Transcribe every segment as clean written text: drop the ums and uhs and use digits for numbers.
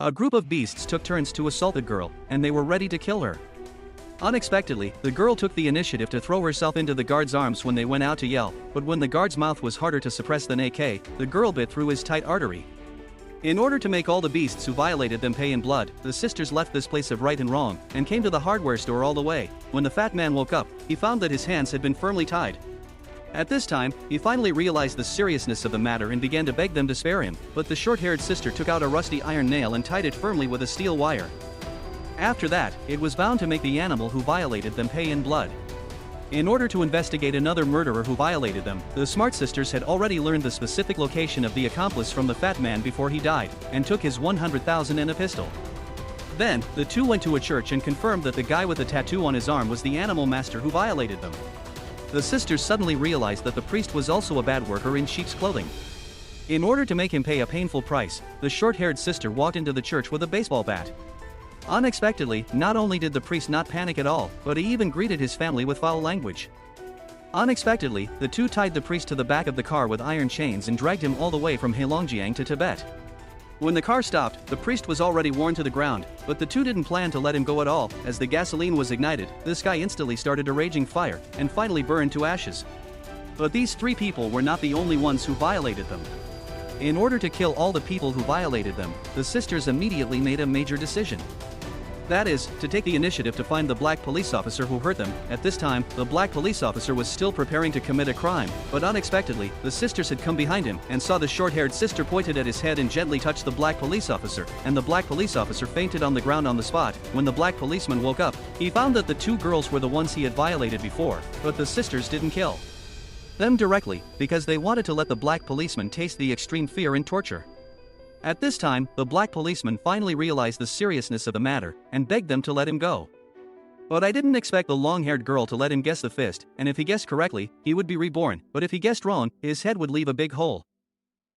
A group of beasts took turns to assault the girl, and they were ready to kill her. Unexpectedly, the girl took the initiative to throw herself into the guard's arms when they went out to yell, but when the guard's mouth was harder to suppress than AK, the girl bit through his tight artery. In order to make all the beasts who violated them pay in blood, the sisters left this place of right and wrong, and came to the hardware store all the way. When the fat man woke up, he found that his hands had been firmly tied. At this time, he finally realized the seriousness of the matter and began to beg them to spare him, but the short-haired sister took out a rusty iron nail and tied it firmly with a steel wire. After that, it was bound to make the animal who violated them pay in blood. In order to investigate another murderer who violated them, the Smart Sisters had already learned the specific location of the accomplice from the fat man before he died, and took his 100,000 and a pistol. Then, the two went to a church and confirmed that the guy with the tattoo on his arm was the animal master who violated them. The sisters suddenly realized that the priest was also a bad worker in sheep's clothing. In order to make him pay a painful price, the short-haired sister walked into the church with a baseball bat. Unexpectedly, not only did the priest not panic at all, but he even greeted his family with foul language. Unexpectedly, the two tied the priest to the back of the car with iron chains and dragged him all the way from Heilongjiang to Tibet. When the car stopped, the priest was already worn to the ground, but the two didn't plan to let him go at all. As the gasoline was ignited, this guy instantly started a raging fire, and finally burned to ashes. But these three people were not the only ones who violated them. In order to kill all the people who violated them, the sisters immediately made a major decision. That is, to take the initiative to find the black police officer who hurt them. At this time, the black police officer was still preparing to commit a crime, but unexpectedly, the sisters had come behind him and saw the short-haired sister pointed at his head and gently touched the black police officer, and the black police officer fainted on the ground on the spot. When the black policeman woke up, he found that the two girls were the ones he had violated before, but the sisters didn't kill them directly, because they wanted to let the black policeman taste the extreme fear and torture. At this time, the black policeman finally realized the seriousness of the matter, and begged them to let him go. But I didn't expect the long-haired girl to let him guess the fist, and if he guessed correctly, he would be reborn, but if he guessed wrong, his head would leave a big hole.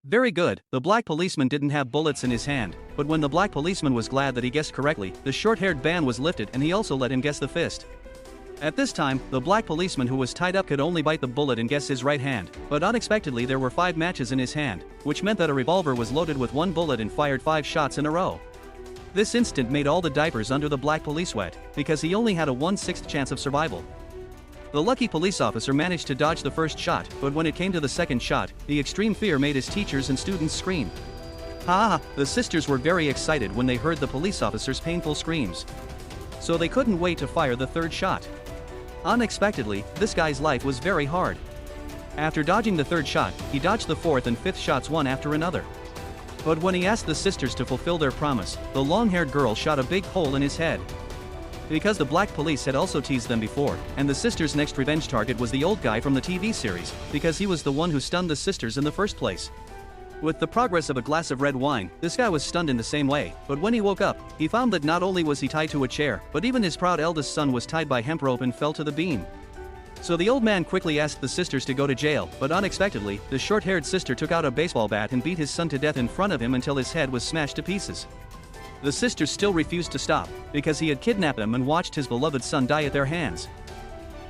Very good, the black policeman didn't have bullets in his hand, but when the black policeman was glad that he guessed correctly, the short-haired ban was lifted and he also let him guess the fist. At this time, the black policeman who was tied up could only bite the bullet and guess his right hand, but unexpectedly there were 5 matches in his hand, which meant that a revolver was loaded with 1 bullet and fired 5 shots in a row. This instant made all the diapers under the black police wet, because he only had a 1/6 chance of survival. The lucky police officer managed to dodge the first shot, but when it came to the second shot, the extreme fear made his teachers and students scream. Ha! The sisters were very excited when they heard the police officer's painful screams. So they couldn't wait to fire the third shot. Unexpectedly, this guy's life was very hard. After dodging the third shot, he dodged the fourth and fifth shots one after another. But when he asked the sisters to fulfill their promise, the long-haired girl shot a big hole in his head. Because the black police had also teased them before, and the sisters' next revenge target was the old guy from the TV series, because he was the one who stunned the sisters in the first place. With the progress of a glass of red wine, this guy was stunned in the same way, but when he woke up, he found that not only was he tied to a chair, but even his proud eldest son was tied by hemp rope and fell to the beam. So the old man quickly asked the sisters to go to jail, but unexpectedly, the short-haired sister took out a baseball bat and beat his son to death in front of him until his head was smashed to pieces. The sisters still refused to stop, because he had kidnapped them and watched his beloved son die at their hands.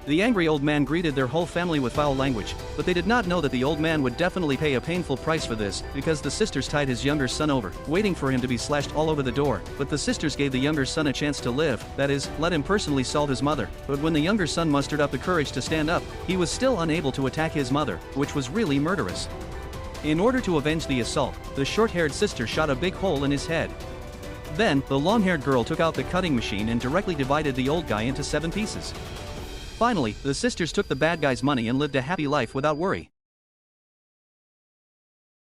The angry old man greeted their whole family with foul language, but they did not know that the old man would definitely pay a painful price for this, because the sisters tied his younger son over, waiting for him to be slashed all over the door. But the sisters gave the younger son a chance to live, that is, let him personally assault his mother. But when the younger son mustered up the courage to stand up, he was still unable to attack his mother, which was really murderous. In order to avenge the assault, the short-haired sister shot a big hole in his head. Then, the long-haired girl took out the cutting machine and directly divided the old guy into 7 pieces. Finally, the sisters took the bad guy's money and lived a happy life without worry.